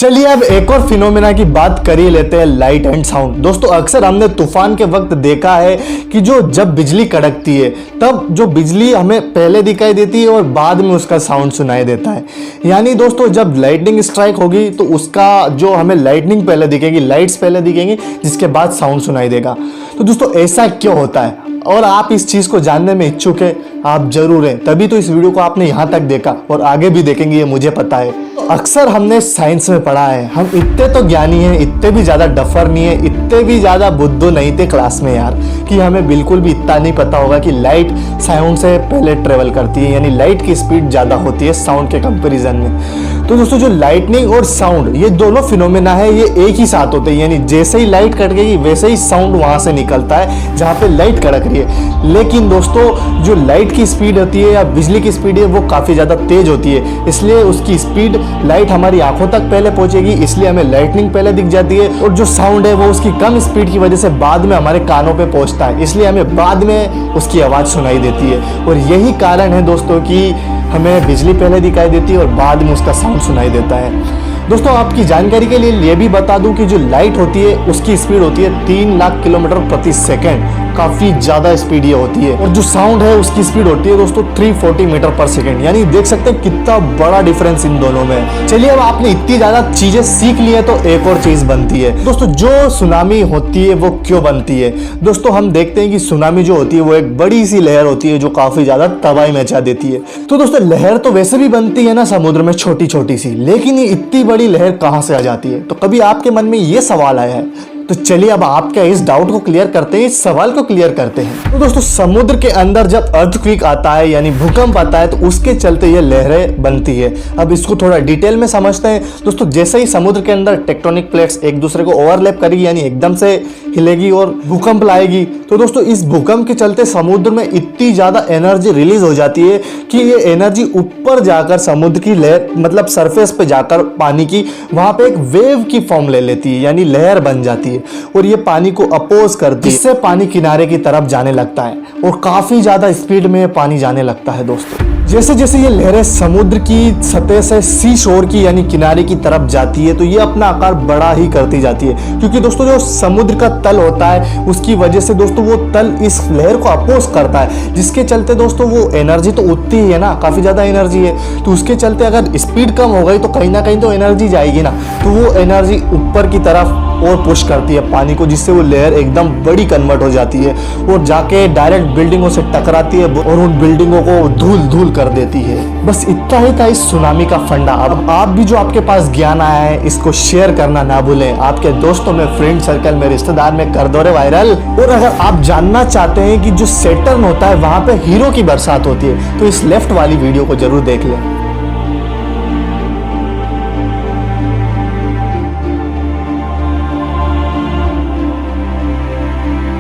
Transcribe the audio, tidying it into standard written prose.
चलिए अब एक और फिनोमेना की बात कर ही लेते हैं, लाइट एंड साउंड। दोस्तों अक्सर हमने तूफान के वक्त देखा है कि जब बिजली कड़कती है तब जो बिजली हमें पहले दिखाई देती है और बाद में उसका साउंड सुनाई देता है। यानी दोस्तों जब लाइटनिंग स्ट्राइक होगी तो उसका जो हमें लाइटनिंग पहले दिखेगी, लाइट्स पहले दिखेंगी, जिसके बाद साउंड सुनाई देगा। तो दोस्तों ऐसा क्यों होता है और आप इस चीज़ को जानने में इच्छुक है, आप जरूर हैं, तभी तो इस वीडियो को आपने यहाँ तक देखा और आगे भी देखेंगे, ये मुझे पता है। तो अक्सर हमने साइंस में पढ़ा है, हम इतने तो ज्ञानी हैं, इतने भी ज़्यादा डफर नहीं है, इतने भी ज़्यादा बुद्धू नहीं थे क्लास में यार, कि हमें बिल्कुल भी इतना नहीं पता होगा कि लाइट साउंड से पहले ट्रेवल करती है, यानी लाइट की स्पीड ज़्यादा होती है साउंड के कंपेरिजन में। तो दोस्तों जो लाइटनिंग और साउंड ये दोनों फिनोमेना है, ये एक ही साथ होते हैं, यानी जैसे ही लाइट कड़केगी वैसे ही साउंड वहाँ से निकलता है जहाँ पे लाइट कड़क रही है। लेकिन दोस्तों जो लाइट की स्पीड होती है या बिजली की स्पीड है वो काफ़ी ज़्यादा तेज होती है, इसलिए उसकी स्पीड लाइट हमारी आंखों तक पहले पहुंचेगी, इसलिए हमें लाइटनिंग पहले दिख जाती है। और जो साउंड है वो उसकी कम स्पीड की वजह से बाद में हमारे कानों पे पहुंचता है, इसलिए हमें बाद में उसकी आवाज़ सुनाई देती है। और यही कारण है दोस्तों कि हमें बिजली पहले दिखाई देती है और बाद में उसका साउंड सुनाई देता है। दोस्तों आपकी जानकारी के लिए ये भी बता दूं कि जो लाइट होती है उसकी स्पीड होती है 3 लाख किलोमीटर प्रति सेकेंड, काफ़ी ज़्यादा स्पीड ये होती है। और जो साउंड है उसकी स्पीड होती है दोस्तों 340 मीटर पर सेकेंड, यानी देख सकते हैं कितना बड़ा डिफरेंस इन दोनों में। चलिए अब आपने इतनी ज़्यादा चीज़ें सीख ली है तो एक और चीज़ बनती है दोस्तों, जो सुनामी होती है वो क्यों बनती है। दोस्तों हम देखते हैं कि सुनामी जो होती है वो एक बड़ी सी लहर होती है जो काफ़ी ज़्यादा तबाही मचा देती है। तो दोस्तों लहर तो वैसे भी बनती है ना समुद्र में छोटी छोटी सी, लेकिन ये इतनी बड़ी लहर कहां से आ जाती है। तो कभी आपके मन में ये सवाल आया है? तो चलिए अब आपके इस डाउट को क्लियर करते हैं, इस सवाल को क्लियर करते हैं। तो दोस्तों समुद्र के अंदर जब अर्थक्वेक आता है यानी भूकंप आता है तो उसके चलते ये लहरें बनती है। अब इसको थोड़ा डिटेल में समझते हैं। दोस्तों जैसे ही समुद्र के अंदर टेक्टोनिक प्लेट्स एक दूसरे को ओवरलैप करेगी, यानी एकदम से हिलेगी और भूकंप लाएगी, तो दोस्तों इस भूकंप के चलते समुद्र में इतनी ज़्यादा एनर्जी रिलीज हो जाती है कि ये एनर्जी ऊपर जाकर समुद्र की लहर मतलब सरफेस पे जाकर पानी की वहाँ पे एक वेव की फॉर्म ले लेती है, यानी लहर बन जाती है और ये पानी को अपोज करती है, इससे पानी किनारे की तरफ जाने लगता है और काफ़ी ज़्यादा स्पीड में पानी जाने लगता है। दोस्तों जैसे जैसे ये लहरें समुद्र की सतह से सी शोर की यानी किनारे की तरफ जाती है तो ये अपना आकार बड़ा ही करती जाती है, क्योंकि दोस्तों जो समुद्र का तल होता है उसकी वजह से दोस्तों वो तल इस लहर को अपोज करता है, जिसके चलते दोस्तों वो एनर्जी तो उतनी ही है ना, काफ़ी ज़्यादा एनर्जी है, तो उसके चलते अगर स्पीड कम हो गई तो कहीं ना कहीं तो एनर्जी जाएगी ना, तो वो एनर्जी ऊपर की तरफ और पुश करती है पानी को, जिससे वो लेयर एकदम बड़ी कन्वर्ट हो जाती है और जाके डायरेक्ट बिल्डिंगों से टकराती है और उन बिल्डिंगों को धूल धूल कर देती है। बस इतना ही था इस सुनामी का फंडा। अब आप भी जो आपके पास ज्ञान आया है इसको शेयर करना ना भूलें, आपके दोस्तों में, फ्रेंड सर्कल में, रिश्तेदार में कर दो रे वायरल। और अगर आप जानना चाहते हैं कि जो सैटर्न होता है वहां पे हीरो की बरसात होती है तो इस लेफ्ट वाली वीडियो को जरूर देख लें।